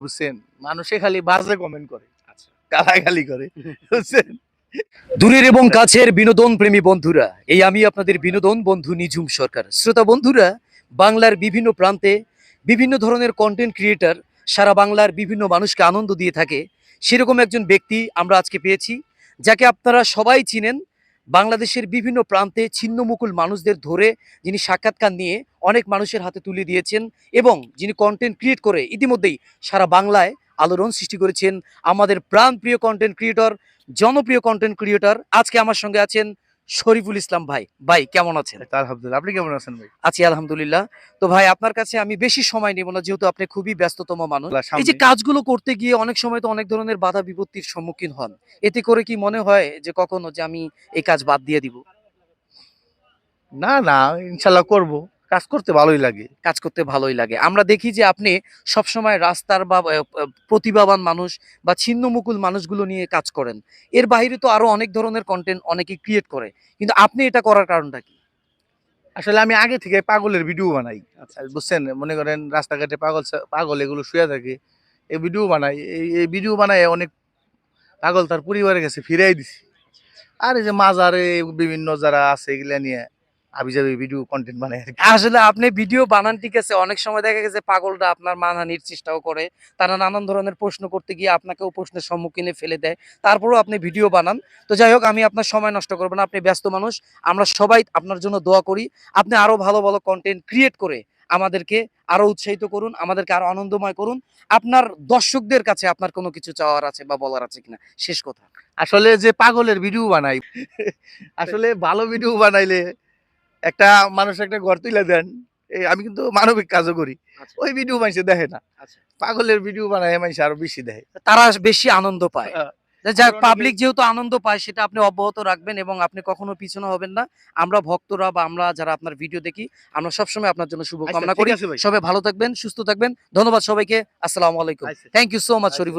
বুঝছেন, মানুষে খালি বাজে কমেন্ট করে, গালাগালি করে, বুঝছেন। দূরের এবং কাছের বিনোদন প্রেমী বন্ধুরা, এই আমি আপনাদের বিনোদন বন্ধু নিঝুম সরকার। শ্রোতা বন্ধুরা, বাংলার বিভিন্ন প্রান্তে বিভিন্ন ধরনের কন্টেন্ট ক্রিয়েটর সারা বাংলার বিভিন্ন মানুষকে আনন্দ দিয়ে থাকে। সেরকম একজন ব্যক্তি আমরা আজকে পেয়েছি, যাকে আপনারা সবাই চিনেন। বাংলাদেশের বিভিন্ন প্রান্তে ছিন্নমুকুল মানুষদের ধরে যিনি সাক্ষাৎকার নিয়ে অনেক মানুষের হাতে তুলে দিয়েছেন এবং যিনি কন্টেন্ট ক্রিয়েট করে ইতিমধ্যেই সারা বাংলায় আলোড়ন সৃষ্টি করেছেন। আমাদের প্রাণপ্রিয় কন্টেন্ট ক্রিয়েটর, জনপ্রিয় কন্টেন্ট ক্রিয়েটর আজকে আমার সঙ্গে আছেন শরীফুল ইসলাম ভাই। ভাই কেমন আছেন? আলহামদুলিল্লাহ, আপনি কেমন আছেন ভাই? আছি আলহামদুলিল্লাহ। তো ভাই, আপনার কাছে আমি বেশি সময় নেব না, যেহেতু আপনি খুবই ব্যস্ততম মানুষ। এই যে কাজগুলো করতে গিয়ে অনেক সময় তো অনেক ধরনের বাধা বিপত্তির সম্মুখীন হন, এতে করে কি মনে হয় যে কখনো যে আমি এই কাজ বাদ দিয়ে দিব? না না, ইনশাল্লাহ করব। কাজ করতে ভালোই লাগে। কাজ করতে ভালোই লাগে। আমরা দেখি যে আপনি সবসময় রাস্তার বা প্রতিভাবান মানুষ বা ছিন্নমুকুল মানুষগুলো নিয়ে কাজ করেন। এর বাইরে তো আরো অনেক ধরনের কন্টেন্ট অনেকে ক্রিয়েট করে, কিন্তু আপনি এটা করার কারণটা কি? আসলে আমি আগে থেকে পাগলের ভিডিও বানাই, বুঝছেন। মনে করেন রাস্তাঘাটে পাগল পাগল এগুলো শুয়ে থাকে, এই ভিডিও বানাই। এই ভিডিও বানাই অনেক পাগল তার পরিবারের কাছে ফিরাই দিছি। আর এই যে মাজারে বিভিন্ন যারা আছে এগুলা নিয়ে আবিজাবি ভিডিও কন্টেন্ট বানাই আর কি। আসলে আপনি ভিডিও বানান ঠিক আছে, অনেক সময় দেখা গেছে পাগলরা আপনার মানহানির চেষ্টাও করে। তারা নানান ধরনের প্রশ্ন করতে গিয়ে আপনাকেও প্রশ্নের সম্মুখীনে ফেলে দেয়, তারপরেও আপনি ভিডিও বানান। তো যাই হোক, আমি আপনার সময় নষ্ট করবো না, আপনি ব্যস্ত মানুষ। আমরা সবাই আপনার জন্য দোয়া করি। আপনি আরো ভালো ভালো কন্টেন্ট ক্রিয়েট করে আমাদেরকে আরো উৎসাহিত করুন, আমাদেরকে আরো আনন্দময় করুন। আপনার দর্শকদের কাছে আপনার কোনো কিছু চাওয়ার আছে বা বলার আছে কিনা, শেষ কথা। আসলে যে পাগলের ভিডিও বানাই, আসলে ভালো ভিডিও বানাইলে একটা মানুষ একটা ঘর তুলে দেন। আমি কিন্তু মানবিক কাজও করি। ওই ভিডিও মানুষে দেখে না। পাগলের ভিডিও বানায় মানুষ আরো বেশি দেখে। তারা বেশি আনন্দ পায়। আহ, যাক, আবার পাবলিক অনেকে- যেহেতু আনন্দ পায় সেটা আপনি অব্যাহত রাখবেন এবং আপনি কখনো পিছনে হবেন না। আমরা ভক্তরা বা আমরা যারা আপনার ভিডিও দেখি, আমরা সবসময় আপনার জন্য আচ্ছা, শুভকামনা ঠিক করি। আছে ভাই। সবাই ভালো থাকবেন, সুস্থ থাকবেন। ধন্যবাদ সবাইকে। আসসালামু আলাইকুম। আচ্ছা, থ্যাংক ইউ সো মাচ আচ্ছা। শরীফুল।